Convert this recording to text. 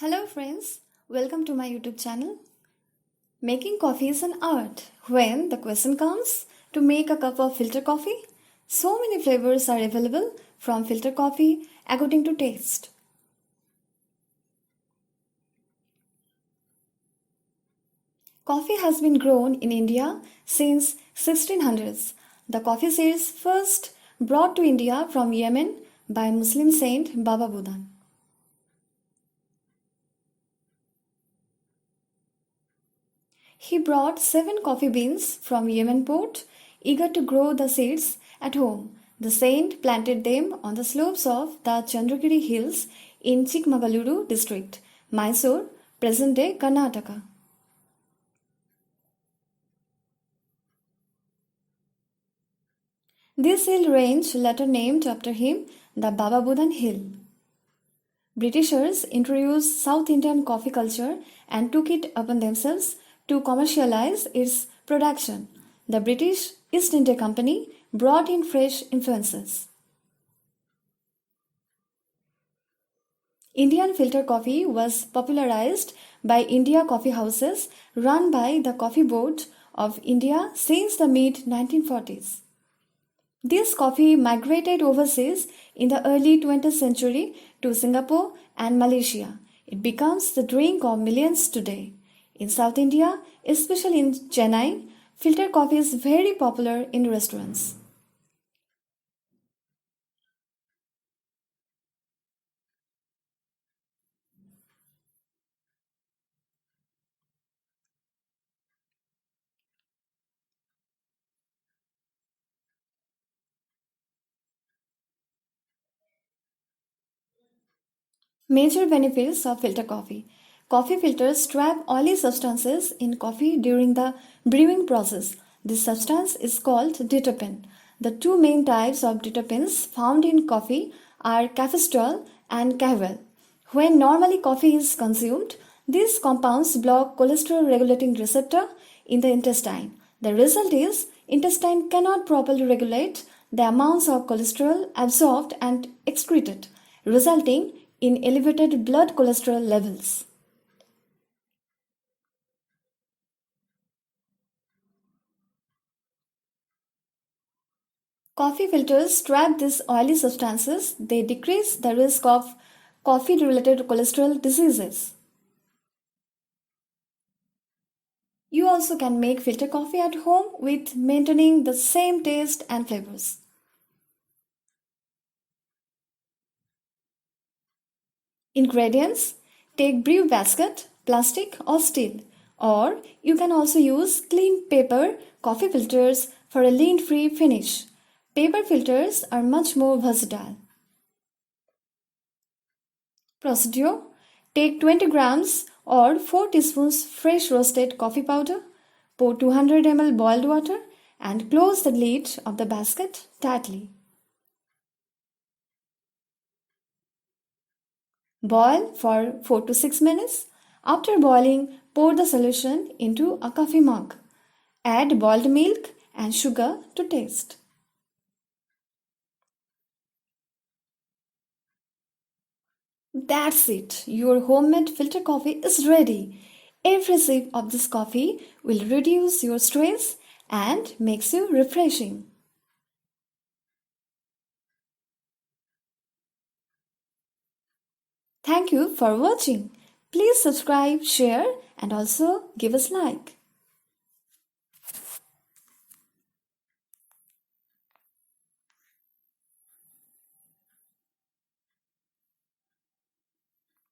Hello friends, welcome to my YouTube channel. Making coffee is an art. When the question comes to make a cup of filter coffee, so many flavors are available from filter coffee according to taste. Coffee has been grown in India since 1600s. The coffee seeds first brought to India from Yemen by Muslim saint Baba Budan. He brought 7 coffee beans from Yemen port, eager to grow the seeds at home. The saint planted them on the slopes of the Chandragiri hills in Chikmagaluru district, Mysore, present-day Karnataka. This hill range, later named after him, the Baba Budan Hill. Britishers introduced South Indian coffee culture and took it upon themselves to commercialize its production. The British East India Company brought in fresh influences. Indian filter coffee was popularized by India coffee houses run by the Coffee Board of India since the mid 1940s. This coffee migrated overseas in the early 20th century to Singapore and Malaysia. It becomes the drink of millions today. In South India, especially in Chennai, filter coffee is very popular in restaurants. Major benefits of filter coffee. Coffee filters trap oily substances in coffee during the brewing process. This substance is called deuterpen. The two main types of deuterpens found in coffee are caffestrol and kahvel. When normally coffee is consumed, these compounds block cholesterol regulating receptor in the intestine. The result is intestine cannot properly regulate the amounts of cholesterol absorbed and excreted, resulting in elevated blood cholesterol levels. Coffee filters trap these oily substances. They decrease the risk of coffee-related cholesterol diseases. You also can make filter coffee at home with maintaining the same taste and flavors. Ingredients: take brew basket, plastic or steel, or you can also use clean paper coffee filters for a lint-free finish. Paper filters are much more versatile. Procedure: take 20 grams or 4 teaspoons fresh roasted coffee powder, pour 200 ml boiled water and close the lid of the basket tightly. Boil for 4 to 6 minutes. After boiling, pour the solution into a coffee mug. Add boiled milk and sugar to taste. That's it. Your homemade filter coffee is ready. Every sip of this coffee will reduce your stress and makes you refreshing. Thank you for watching. Please subscribe, share and also give us like.